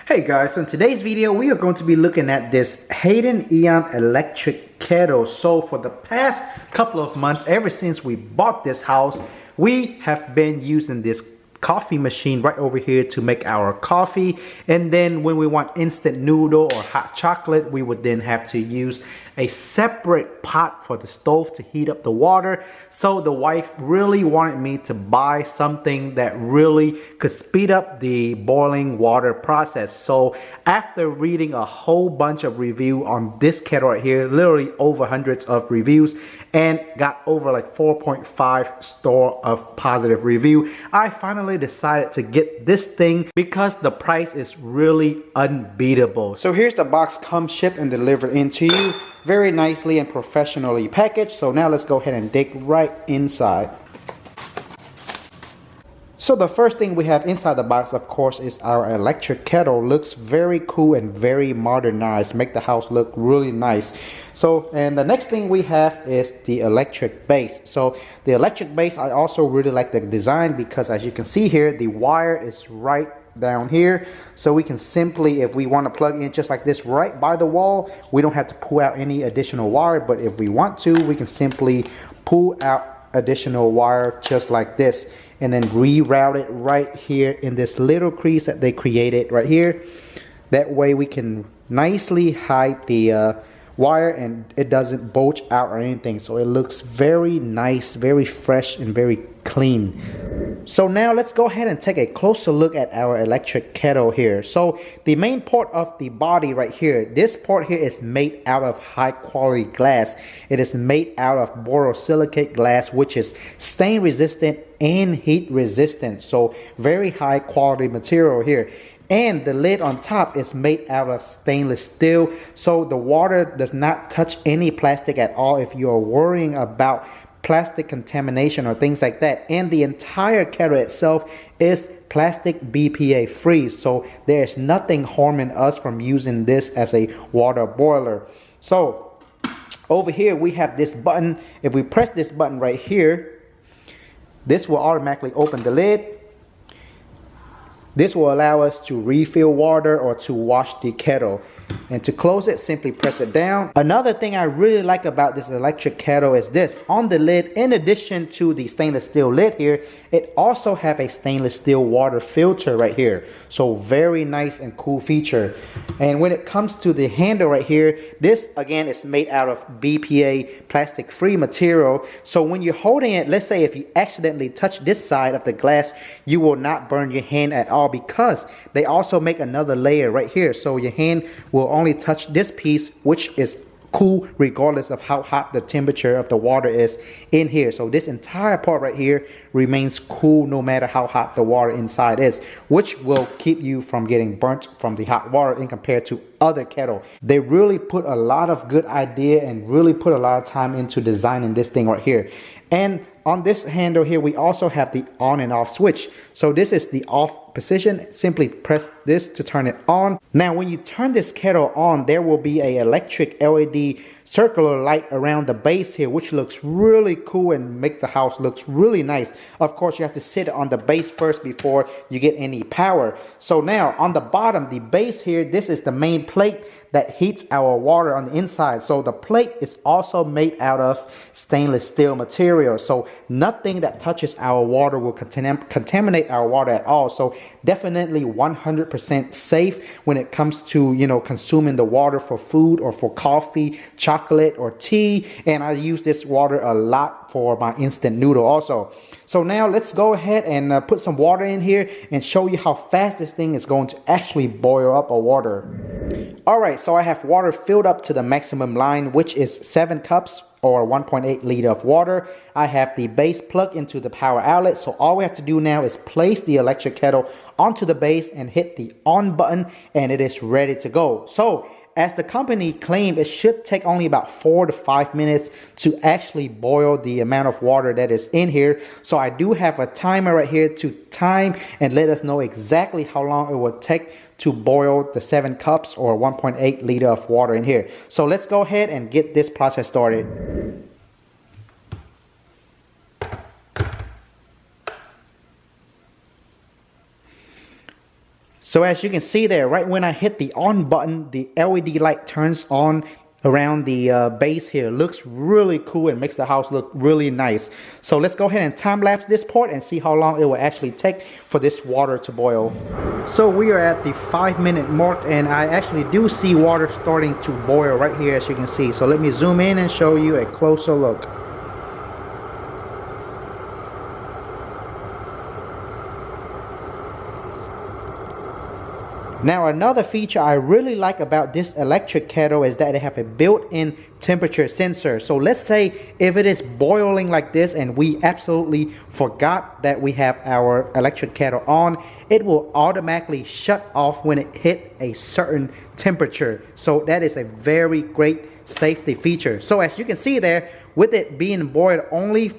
Hey guys, so in today's video we are going to be looking at this HadinEEon electric kettle. So for the past couple of months, ever since we bought this house, we have been using this coffee machine right over here to make our coffee, and then when we want instant noodle or hot chocolate, we would then have to use a separate pot for the stove to heat up the water. So the wife really wanted me to buy something that really could speed up the boiling water process. So after reading a whole bunch of reviews on this kettle right here, literally over hundreds of reviews, and got over like 4.5 star of positive review, I finally decided to get this thing because the price is really unbeatable. So here's the box, comes shipped and delivered into you, very nicely and professionally packaged. So now let's go ahead and dig right inside. So the first thing we have inside the box, of course, is our electric kettle. Looks very cool and very modernized, make the house look really nice. So, and the next thing we have is the electric base. So the electric base, I also really like the design because as you can see here, the wire is right down here. So we can simply, if we want to plug in just like this right by the wall, we don't have to pull out any additional wire. But if we want to, we can simply pull out additional wire just like this, and then reroute it right here in this little crease that they created right here. That way we can nicely hide the wire and it doesn't bulge out or anything. So it looks very nice, very fresh and very clean. So now let's go ahead and take a closer look at our electric kettle here. So the main part of the body right here, this part here is made out of high quality glass. It is made out of borosilicate glass, which is stain resistant and heat resistant. So very high quality material here. And the lid on top is made out of stainless steel, so the water does not touch any plastic at all if you are worrying about plastic contamination or things like that. And the entire kettle itself is plastic BPA free, so there's nothing harming us from using this as a water boiler. So over here we have this button. If we press this button right here, this will automatically open the lid. This will allow us to refill water or to wash the kettle. And to close it, simply press it down. Another thing I really like about this electric kettle is this. On the lid, in addition to the stainless steel lid here, it also have a stainless steel water filter right here. So very nice and cool feature. And when it comes to the handle right here, this again is made out of BPA plastic free material. So when you're holding it, let's say if you accidentally touch this side of the glass, you will not burn your hand at all because they also make another layer right here. So your hand will only touch this piece, which is cool regardless of how hot the temperature of the water is in here. So this entire part right here remains cool no matter how hot the water inside is, which will keep you from getting burnt from the hot water in compared to other kettle. They really put a lot of good idea and really put a lot of time into designing this thing right here. And on this handle here, we also have the on and off switch. So this is the off position. Simply press this to turn it on. Now, when you turn this kettle on, there will be a electric LED circular light around the base here, which looks really cool and make the house looks really nice. Of course, you have to sit on the base first before you get any power. So now on the bottom, the base here, this is the main plate that heats our water on the inside. So the plate is also made out of stainless steel material. So nothing that touches our water will contaminate our water at all. So definitely 100% safe when it comes to, you know, consuming the water for food or for coffee, chocolate or tea. And I use this water a lot for my instant noodle also. So now let's go ahead and put some water in here and show you how fast this thing is going to actually boil up a water. Alright, so I have water filled up to the maximum line, which is 7 cups or 1.8 liter of water. I have the base plugged into the power outlet, so all we have to do now is place the electric kettle onto the base and hit the on button and it is ready to go. So as the company claimed, it should take only about 4 to 5 minutes to actually boil the amount of water that is in here. So I do have a timer right here to time and let us know exactly how long it will take to boil the 7 cups or 1.8 liter of water in here. So let's go ahead and get this process started. So as you can see there, right when I hit the on button, the LED light turns on around the base here. Looks really cool and makes the house look really nice. So let's go ahead and time lapse this part and see how long it will actually take for this water to boil. So we are at the 5-minute mark, and I actually do see water starting to boil right here, as you can see. So let me zoom in and show you a closer look. Now another feature I really like about this electric kettle is that they have a built-in temperature sensor. So let's say if it is boiling like this and we absolutely forgot that we have our electric kettle on, it will automatically shut off when it hit a certain temperature. So that is a very great safety feature. So as you can see there, with it being boiled only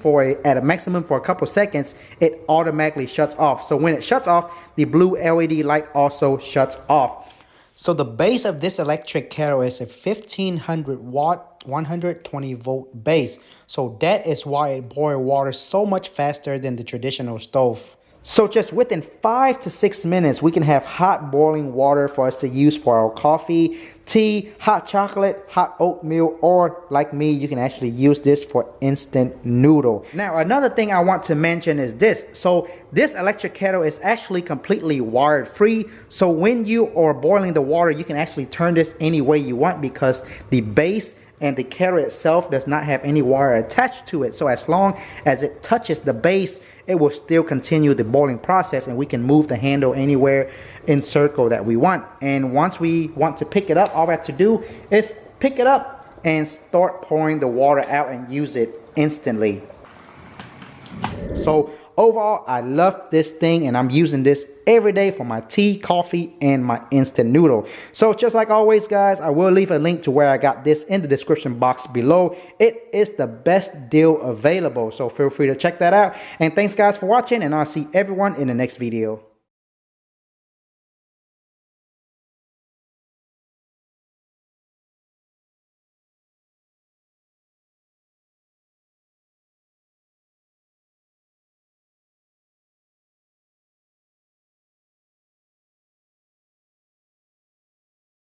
at a maximum for a couple seconds, it automatically shuts off. So when it shuts off, the blue LED light also shuts off. So the base of this electric kettle is a 1500 watt 120 volt base. So that is why it boils water so much faster than the traditional stove. So just within 5 to 6 minutes, we can have hot boiling water for us to use for our coffee, tea, hot chocolate, hot oatmeal, or like me, you can actually use this for instant noodle. Now, another thing I want to mention is this. So this electric kettle is actually completely wired free. So when you are boiling the water, you can actually turn this any way you want because the base and the kettle itself does not have any wire attached to it. So as long as it touches the base, it will still continue the boiling process, and we can move the handle anywhere in circle that we want. And once we want to pick it up, all we have to do is pick it up and start pouring the water out and use it instantly. So overall, I love this thing, and I'm using this every day for my tea, coffee, and my instant noodle. So just like always, guys, I will leave a link to where I got this in the description box below. It is the best deal available, so feel free to check that out. And thanks, guys, for watching, and I'll see everyone in the next video.